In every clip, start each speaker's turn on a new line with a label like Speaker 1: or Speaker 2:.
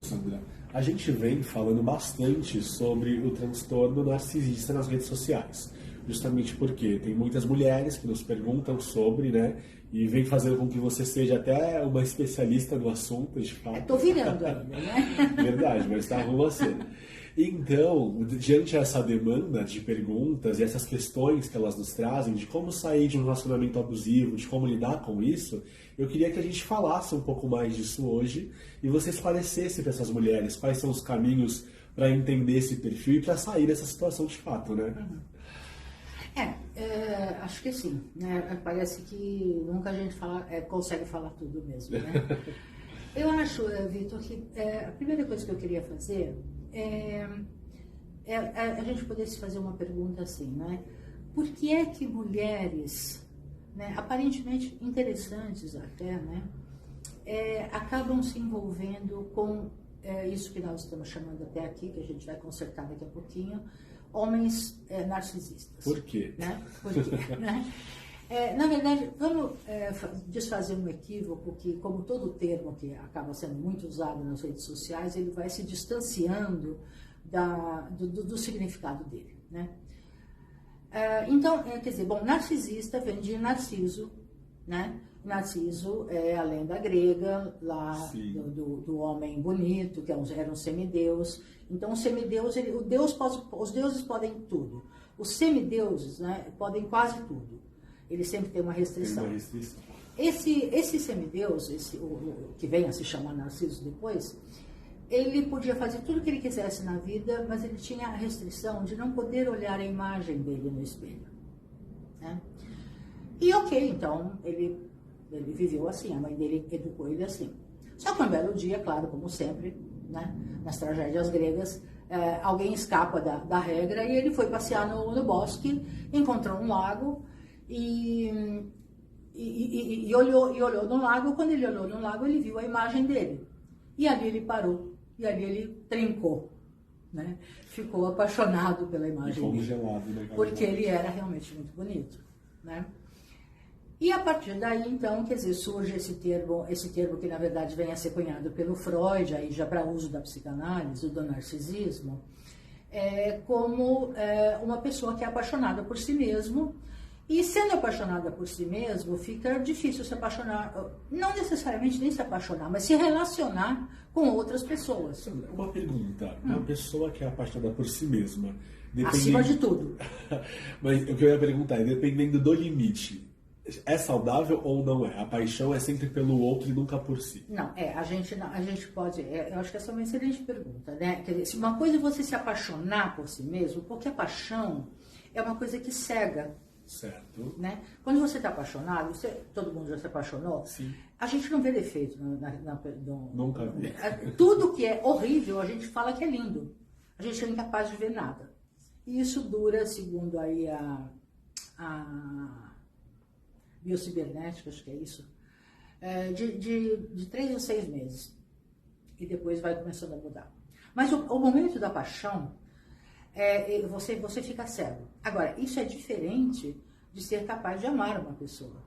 Speaker 1: Sandra, a gente vem falando bastante sobre o transtorno narcisista nas redes sociais. Justamente porque tem muitas mulheres que nos perguntam sobre, né? E vem fazendo com que você seja até uma especialista no assunto, de fato.
Speaker 2: Estou virando ainda, né?
Speaker 1: Verdade, mas está com você. Então, diante dessa demanda de perguntas e essas questões que elas nos trazem, de como sair de um relacionamento abusivo, de como lidar com isso, eu queria que a gente falasse um pouco mais disso hoje e você esclarecesse para essas mulheres quais são os caminhos para entender esse perfil e para sair dessa situação de fato, né?
Speaker 2: Acho que sim, né? Parece que nunca a gente consegue falar tudo mesmo, né? Eu acho, Vitor, que a primeira coisa que eu queria fazer a gente pudesse fazer uma pergunta assim, né? Por que é que mulheres, né, aparentemente interessantes até, né, acabam se envolvendo com isso que nós estamos chamando até aqui, que a gente vai consertar daqui a pouquinho, homens narcisistas.
Speaker 1: Por quê?
Speaker 2: Né? Por quê? Né? Na verdade, vamos desfazer um equívoco que, como todo termo que acaba sendo muito usado nas redes sociais, ele vai se distanciando do significado dele, né? Então, quer dizer, bom, narcisista vem de Narciso, né? Narciso é a lenda grega lá do homem bonito, que era um semideus. Então, o semideus, os deuses podem tudo. Os semideuses, né, podem quase tudo. Ele sempre tem uma restrição.
Speaker 1: Tem uma restrição.
Speaker 2: Esse semideus, o que vem a se chamar Narciso depois, ele podia fazer tudo o que ele quisesse na vida, mas ele tinha a restrição de não poder olhar a imagem dele no espelho, né? E ok, então ele viveu assim, a mãe dele educou ele assim. Só que um belo dia, claro, como sempre, né, nas tragédias gregas, alguém escapa da regra e ele foi passear no bosque, encontrou um lago e olhou no lago. Quando ele olhou no lago, ele viu a imagem dele. E ali ele parou, e ali ele trincou, né? Ficou apaixonado pela imagem dele.
Speaker 1: Né?
Speaker 2: Porque ele era realmente muito bonito, né? E a partir daí, então, quer dizer, surge esse termo que na verdade vem a ser cunhado pelo Freud, aí já para uso da psicanálise, do narcisismo, como uma pessoa que é apaixonada por si mesmo. E sendo apaixonada por si mesmo, fica difícil se apaixonar, não necessariamente nem se apaixonar, mas se relacionar com outras pessoas.
Speaker 1: Uma pergunta, uma pessoa que é apaixonada por si mesma,
Speaker 2: acima de tudo.
Speaker 1: Mas o que eu ia perguntar é, dependendo do limite, é saudável ou não é? A paixão é sempre pelo outro e nunca por si?
Speaker 2: Não, a gente pode, eu acho que essa é uma excelente pergunta, né? Quer dizer, uma coisa é você se apaixonar por si mesmo, porque a paixão é uma coisa que cega.
Speaker 1: Certo.
Speaker 2: Né? Quando você está apaixonado, todo mundo já se apaixonou,
Speaker 1: sim,
Speaker 2: a gente não vê defeito.
Speaker 1: Nunca vi.
Speaker 2: Tudo que é horrível, a gente fala que é lindo. A gente é incapaz de ver nada. E isso dura, segundo aí a biocibernética, acho que é isso, de 3 a 6 meses. E depois vai começando a mudar. Mas o momento da paixão, você fica cego. Agora, isso é diferente de ser capaz de amar uma pessoa.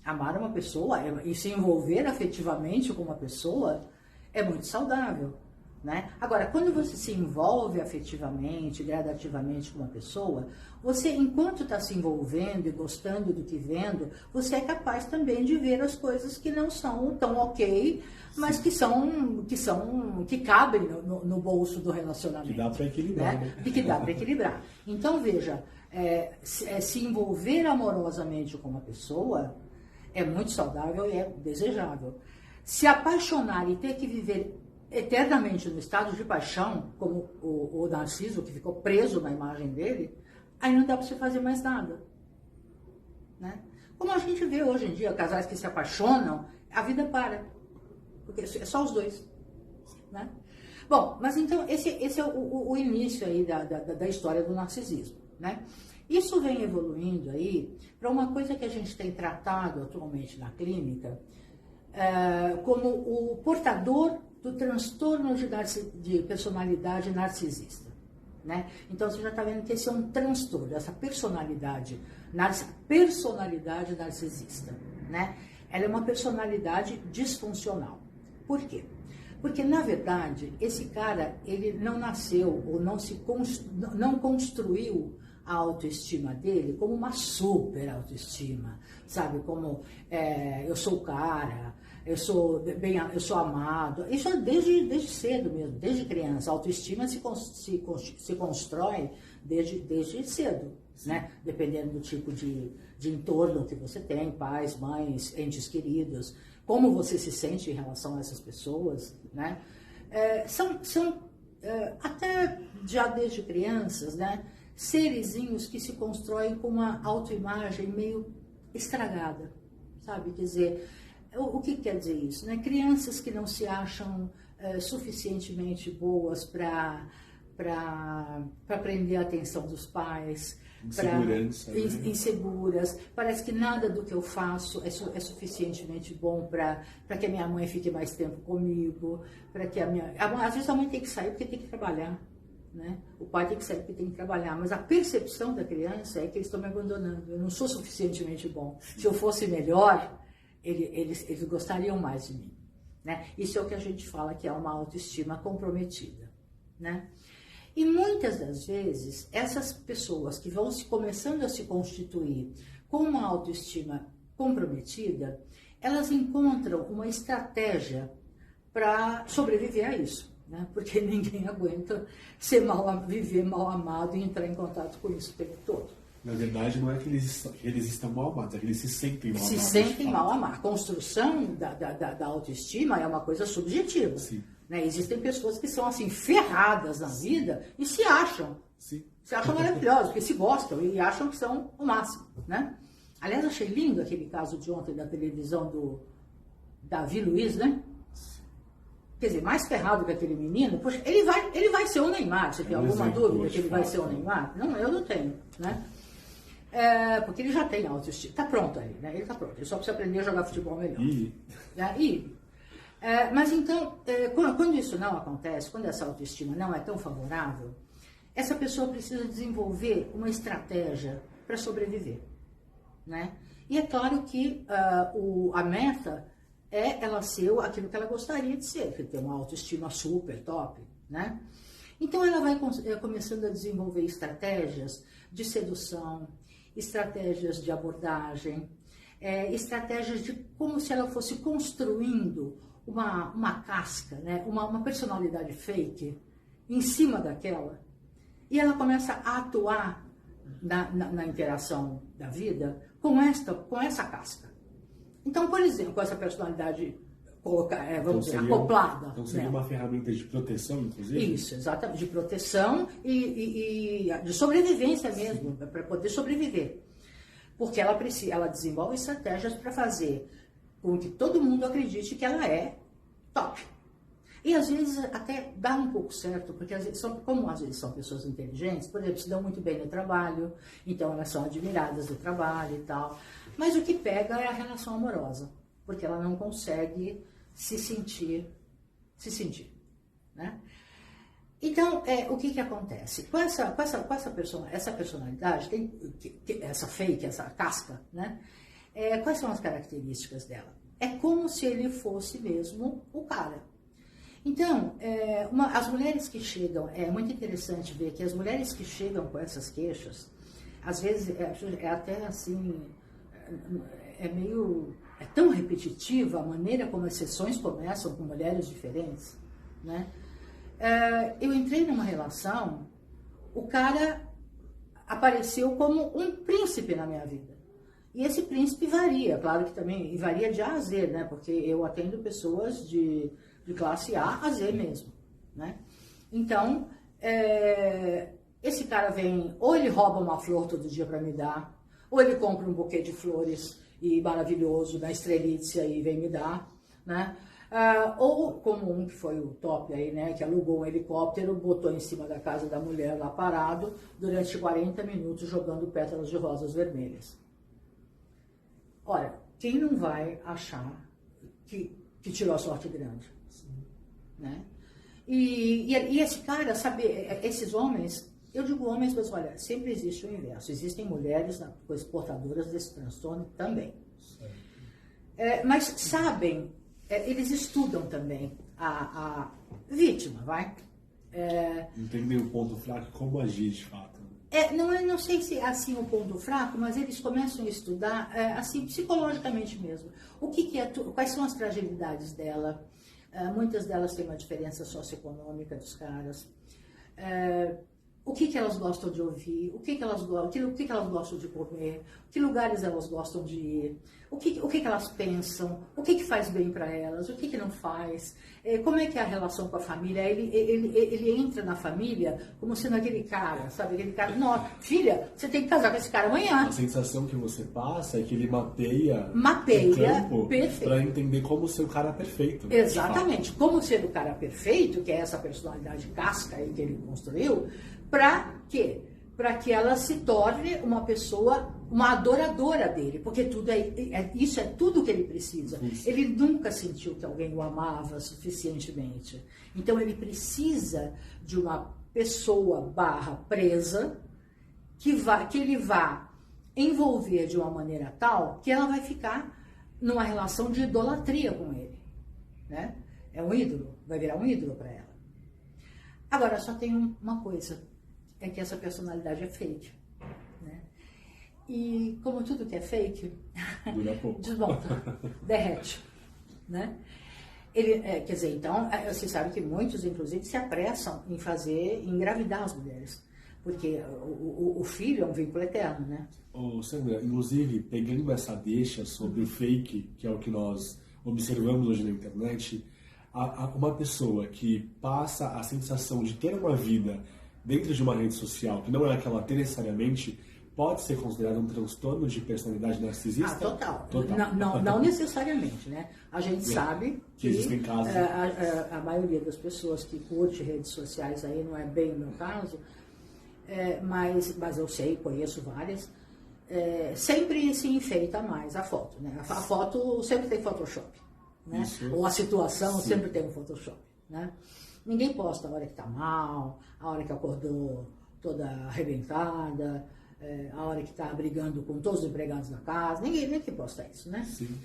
Speaker 2: Amar uma pessoa e se envolver afetivamente com uma pessoa é muito saudável, né? Agora, quando você se envolve afetivamente, gradativamente com uma pessoa, você, enquanto está se envolvendo e gostando do que vendo, você é capaz também de ver as coisas que não são tão ok, mas que cabem no bolso do relacionamento.
Speaker 1: Que dá para equilibrar, né?
Speaker 2: E que dá para equilibrar. Então, veja, se envolver amorosamente com uma pessoa é muito saudável e é desejável. Se apaixonar e ter que viver eternamente no estado de paixão, como o Narciso, que ficou preso na imagem dele, aí não dá para você fazer mais nada, né? Como a gente vê hoje em dia, casais que se apaixonam, a vida para, porque é só os dois, né? Bom, mas então esse é o início aí da história do narcisismo, né? Isso vem evoluindo aí para uma coisa que a gente tem tratado atualmente na clínica, como o portador do transtorno de personalidade narcisista, né? Então você já está vendo que esse é um transtorno, essa personalidade narcisista, né? Ela é uma personalidade disfuncional. Por quê? Porque, na verdade, esse cara, ele não nasceu ou não construiu a autoestima dele como uma super autoestima, sabe? Como eu sou o cara, eu sou amado. Isso é desde cedo mesmo, desde criança. A autoestima se constrói desde cedo, né? Dependendo do tipo de entorno que você tem, pais, mães, entes queridos, como você se sente em relação a essas pessoas, né? Até já desde crianças, né? Serezinhos que se constroem com uma autoimagem meio estragada, sabe? Quer dizer, o que quer dizer isso, né? Crianças que não se acham suficientemente boas para prender a atenção dos pais, inseguras, parece que nada do que eu faço é suficientemente bom para que a minha mãe fique mais tempo comigo, para que às vezes a mãe tem que sair porque tem que trabalhar, né? O pai tem que sair porque tem que trabalhar, mas a percepção da criança é que eles estão me abandonando, eu não sou suficientemente bom. Se eu fosse melhor, eles gostariam mais de mim, né? Isso é o que a gente fala que é uma autoestima comprometida, né? E muitas das vezes, essas pessoas que vão começando a se constituir com uma autoestima comprometida, elas encontram uma estratégia para sobreviver a isso, né? Porque ninguém aguenta viver mal amado e entrar em contato com isso o tempo todo.
Speaker 1: Na verdade, não é que eles estão mal amados, é que eles se sentem mal amados.
Speaker 2: Se sentem mal amados. A construção da autoestima é uma coisa subjetiva.
Speaker 1: Sim.
Speaker 2: Né? Existem pessoas que são assim ferradas na vida e se acham.
Speaker 1: Sim.
Speaker 2: Se acham maravilhosos, porque se gostam e acham que são o máximo, né? Aliás, eu achei lindo aquele caso de ontem da televisão do Davi Luiz, né? Quer dizer, mais ferrado que aquele menino, poxa, ele vai ser o Neymar. Você tem alguma dúvida que ele vai ser o Neymar? Não, eu não tenho, né? Porque ele já tem autoestima. Está pronto aí, né? Ele está pronto. Ele só precisa aprender a jogar futebol melhor. Mas então, quando isso não acontece, quando essa autoestima não é tão favorável, essa pessoa precisa desenvolver uma estratégia para sobreviver, né? E é claro que a meta é ela ser aquilo que ela gostaria de ser, que ter uma autoestima super top, né? Então ela vai começando a desenvolver estratégias de sedução, estratégias de abordagem, estratégias de como se ela fosse construindo uma casca, né? uma personalidade fake em cima daquela, e ela começa a atuar na interação da vida com essa casca. Então, por exemplo, com essa personalidade vamos dizer, acoplada.
Speaker 1: Então seria uma ferramenta de proteção, inclusive?
Speaker 2: Isso, exatamente, de proteção e de sobrevivência mesmo, para poder sobreviver. Porque ela desenvolve estratégias para fazer com que todo mundo acredite que ela é top. E às vezes até dá um pouco certo, porque às vezes são pessoas inteligentes, por exemplo, se dão muito bem no trabalho, então elas são admiradas do trabalho e tal. Mas o que pega é a relação amorosa, porque ela não consegue se sentir, né? Então, o que acontece? Com essa personalidade, essa fake, essa casca, né? Quais são as características dela? É como se ele fosse mesmo o cara. Então, as mulheres que chegam, é muito interessante ver que as mulheres que chegam com essas queixas, às vezes é até assim, é tão repetitiva a maneira como as sessões começam com mulheres diferentes, né? Eu entrei numa relação, o cara apareceu como um príncipe na minha vida. E esse príncipe varia, claro que também, varia de A a Z, né? Porque eu atendo pessoas de classe A a Z mesmo, né? Então, esse cara vem, ou ele rouba uma flor todo dia para me dar, ou ele compra um buquê de flores e maravilhoso na Estrelícia e vem me dar, né? Ou como um que foi o top aí, né? Que alugou um helicóptero, botou em cima da casa da mulher lá parado, durante 40 minutos jogando pétalas de rosas vermelhas. Olha, quem não vai achar que tirou a sorte grande? Né? E esse cara, sabe, esses homens, eu digo homens, mas olha, sempre existe o inverso. Existem mulheres portadoras desse transtorno também. Mas sabem eles estudam também a vítima, vai?
Speaker 1: Entender o ponto fraco e como agir de fato.
Speaker 2: Não sei se é assim o ponto fraco, mas eles começam a estudar assim psicologicamente mesmo. Quais são as fragilidades dela? Muitas delas têm uma diferença socioeconômica dos caras. O que elas gostam de ouvir, o que elas gostam de comer, que lugares elas gostam de ir, o que elas pensam, o que faz bem para elas, o que não faz, como é que é a relação com a família. Ele entra na família como sendo aquele cara, sabe? Aquele cara, nossa, filha, você tem que casar com esse cara amanhã.
Speaker 1: A sensação que você passa é que ele mapeia
Speaker 2: o
Speaker 1: campo
Speaker 2: perfeito.
Speaker 1: Para entender como ser o cara perfeito.
Speaker 2: Exatamente, como ser o cara perfeito, que é essa personalidade casca aí que ele construiu. Para quê? Para que ela se torne uma pessoa, uma adoradora dele, porque isso é tudo que ele precisa. Isso. Ele nunca sentiu que alguém o amava suficientemente. Então ele precisa de uma pessoa presa que ele vá envolver de uma maneira tal que ela vai ficar numa relação de idolatria com ele, né? É um ídolo, vai virar um ídolo para ela. Agora só tem uma coisa. É que essa personalidade é fake, né? E como tudo que é fake, desmonta, derrete, né? Quer dizer, então, você sabe que muitos, inclusive, se apressam em engravidar as mulheres, porque o filho é um vínculo eterno, né?
Speaker 1: Sandra, inclusive, pegando essa deixa sobre o fake, que é o que nós observamos hoje na internet, uma pessoa que passa a sensação de ter uma vida dentro de uma rede social, que não é aquela necessariamente, pode ser considerado um transtorno de personalidade narcisista?
Speaker 2: Total. Não necessariamente, né? A gente sabe que
Speaker 1: existem casos.
Speaker 2: A maioria das pessoas que curte redes sociais aí, não é bem o meu caso, mas eu sei, conheço várias, sempre se enfeita mais a foto, né? A foto sempre tem Photoshop, né? Ou a situação sempre tem um Photoshop, né? Ninguém posta a hora que está mal, a hora que acordou toda arrebentada, a hora que está brigando com todos os empregados da casa. Ninguém que posta isso, né?
Speaker 1: Sim.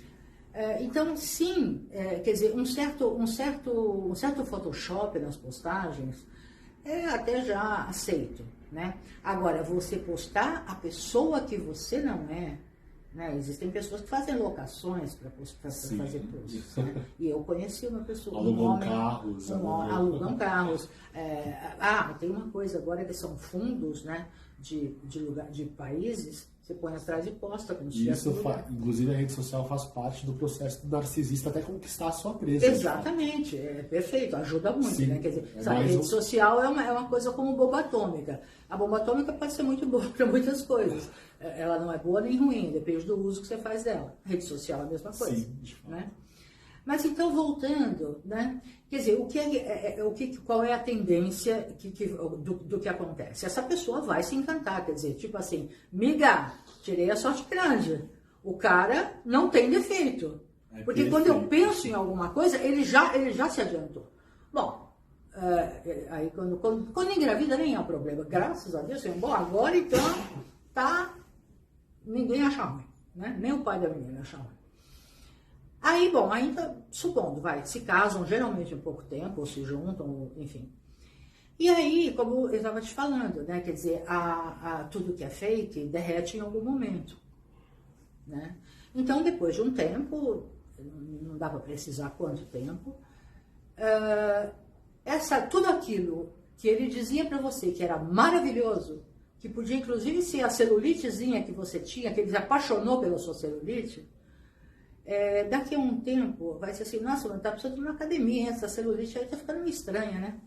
Speaker 2: Então, sim, quer dizer, um certo Photoshop nas postagens é até já aceito, né? Agora, você postar a pessoa que você não é, né? Existem pessoas que fazem locações para fazer posts, né? E eu conheci uma pessoa,
Speaker 1: alugam carros.
Speaker 2: Alugam carros. Tem uma coisa agora que são fundos, né? De países, você põe atrás e posta. Como se
Speaker 1: isso inclusive a rede social faz parte do processo do narcisista até conquistar a sua presa.
Speaker 2: Exatamente, perfeito, ajuda muito, né? Quer dizer, a rede social é uma coisa como bomba atômica. A bomba atômica pode ser muito boa para muitas coisas. Ela não é boa nem ruim, depende do uso que você faz dela. A rede social é a mesma coisa.
Speaker 1: Sim,
Speaker 2: né? Mas então, voltando, né? Quer dizer, qual é a tendência do que acontece? Essa pessoa vai se encantar, quer dizer, tipo assim, miga, tirei a sorte grande. O cara não tem defeito. Porque quando eu penso em alguma coisa, ele já se adiantou. Bom, aí quando engravida nem é um problema. Graças a Deus, bom, agora então ninguém acha ruim, né? Nem o pai da menina acha ruim. Aí, bom, ainda, supondo, se casam geralmente em pouco tempo, ou se juntam, ou, enfim. E aí, como eu estava te falando, né, quer dizer, tudo que é fake derrete em algum momento, né? Então, depois de um tempo, não dá para precisar quanto tempo, tudo aquilo que ele dizia para você que era maravilhoso, que podia inclusive ser a celulitezinha que você tinha, que ele se apaixonou pela sua celulite, daqui a um tempo vai ser assim, nossa, mas tá precisando de uma academia, essa celulite aí tá ficando meio estranha, né?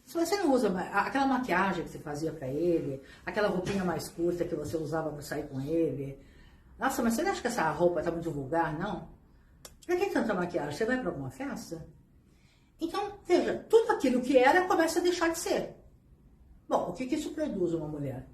Speaker 2: Se você não usa aquela maquiagem que você fazia para ele, aquela roupinha mais curta que você usava para sair com ele, nossa, mas você não acha que essa roupa tá muito vulgar, não? Pra que tanta maquiagem? Você vai para alguma festa? Então, veja, tudo aquilo que era começa a deixar de ser. Bom, o que isso produz uma mulher?